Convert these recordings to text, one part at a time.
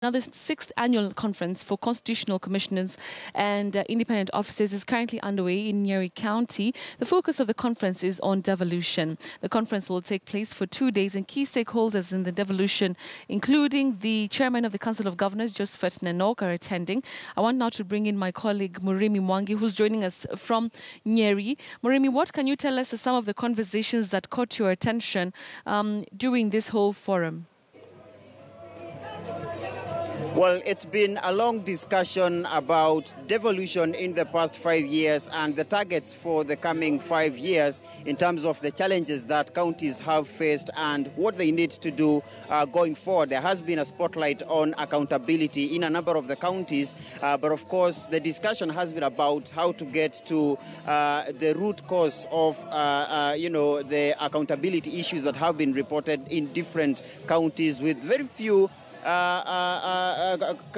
Now, the 6th annual conference for constitutional commissioners and independent officers is currently underway in Nyeri County. The focus of the conference is on devolution. The conference will take place for 2 days, and key stakeholders in the devolution, including the chairman of the Council of Governors, Josephat Nanok, are attending. I want now to bring in my colleague Murimi Mwangi, who's joining us from Nyeri. Murimi, what can you tell us of some of the conversations that caught your attention during this whole forum? Well, it's been a long discussion about devolution in the past 5 years and the targets for the coming 5 years in terms of the challenges that counties have faced and what they need to do going forward. There has been a spotlight on accountability in a number of the counties, but of course the discussion has been about how to get to the root cause of, the accountability issues that have been reported in different counties with very few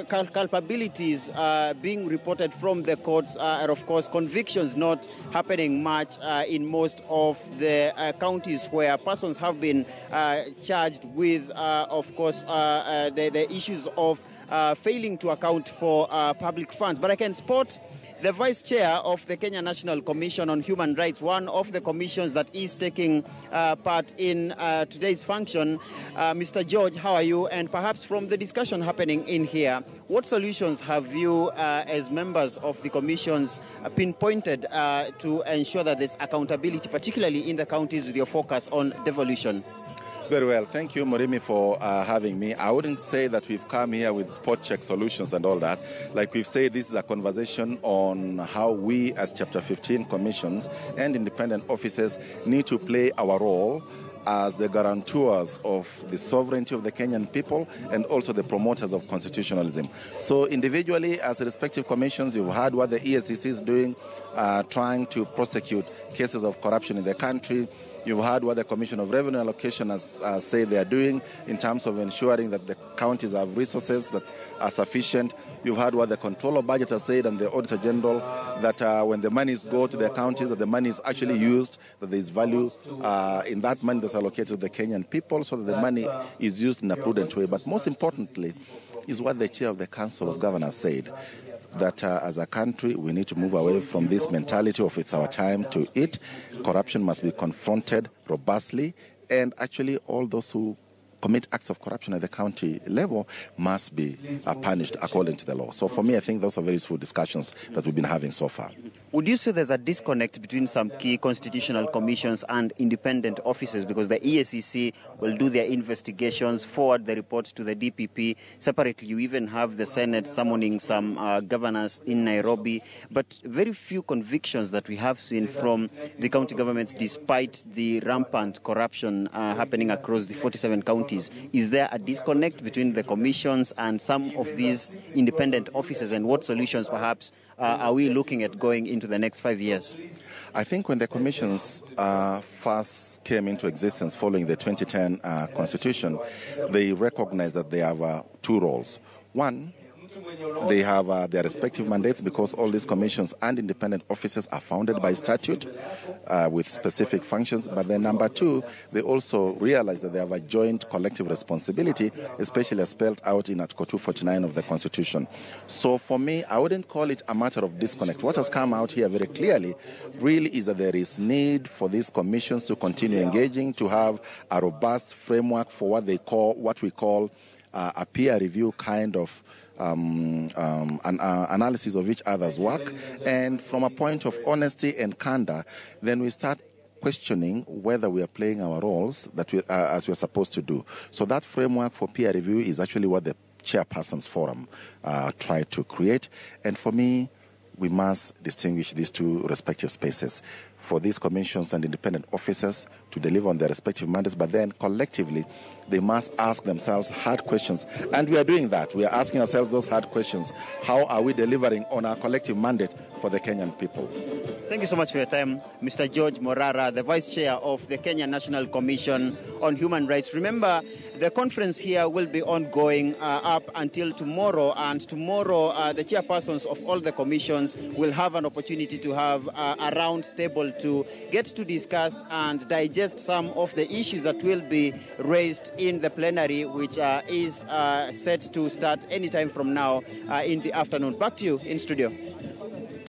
culpabilities being reported from the courts, and of course convictions not happening much in most of the counties where persons have been charged with, the issues of failing to account for public funds. But I can spot the Vice Chair of the Kenya National Commission on Human Rights, one of the commissions that is taking part in today's function. Mr. George, how are you? And perhaps from the discussion happening in here, what solutions have you, as members of the commissions, pinpointed to ensure that there's accountability, particularly in the counties with your focus on devolution? Very well. Thank you, Morimi, for having me. I wouldn't say that we've come here with spot check solutions and all that. Like we've said, this is a conversation on how we as Chapter 15 commissions and independent officers need to play our role as the guarantors of the sovereignty of the Kenyan people and also the promoters of constitutionalism. So individually, as respective commissions, you've heard what the EACC is doing, trying to prosecute cases of corruption in the country. You've heard what the Commission of Revenue Allocation has said they are doing in terms of ensuring that the counties have resources that are sufficient. You've heard what the Controller Budget has said and the Auditor General, that when the monies go to the counties, that the money is actually used, that there is value in that money that's allocated to the Kenyan people, so that the money is used in a prudent way. But most importantly is what the Chair of the Council of Governors said, that as a country we need to move away from this mentality of it's our time to eat. Corruption must be confronted robustly, and actually all those who commit acts of corruption at the county level must be punished according to the law. So for me, I think those are very useful discussions that we've been having so far. Would you say there's a disconnect between some key constitutional commissions and independent offices? Because the EACC will do their investigations, forward the reports to the DPP. Separately, you even have the Senate summoning some governors in Nairobi. But very few convictions that we have seen from the county governments, despite the rampant corruption happening across the 47 counties. Is there a disconnect between the commissions and some of these independent offices? And what solutions, perhaps, are we looking at going into the next 5 years? I think when the commissions first came into existence following the 2010 Constitution, they recognized that they have two roles. One, they have their respective mandates, because all these commissions and independent offices are founded by statute with specific functions. But then number two, they also realize that they have a joint collective responsibility, especially as spelled out in Article 249 of the Constitution. So for me, I wouldn't call it a matter of disconnect. What has come out here very clearly really is that there is need for these commissions to continue engaging, to have a robust framework for what we call a peer review kind of an analysis of each other's work, and from a point of honesty and candor, then we start questioning whether we are playing our roles that as we're supposed to do. So that framework for peer review is actually what the Chairpersons Forum tried to create, and for me, we must distinguish these two respective spaces for these commissions and independent officers to deliver on their respective mandates, but then collectively they must ask themselves hard questions. And we are doing that. We are asking ourselves those hard questions. How are we delivering on our collective mandate for the Kenyan people? Thank you so much for your time, Mr. George Morara, the Vice Chair of the Kenya National Commission on Human Rights. Remember, the conference here will be ongoing up until tomorrow, and tomorrow the chairpersons of all the commissions will have an opportunity to have a round table to get to discuss and digest some of the issues that will be raised in the plenary, which is set to start anytime from now in the afternoon. Back to you in studio.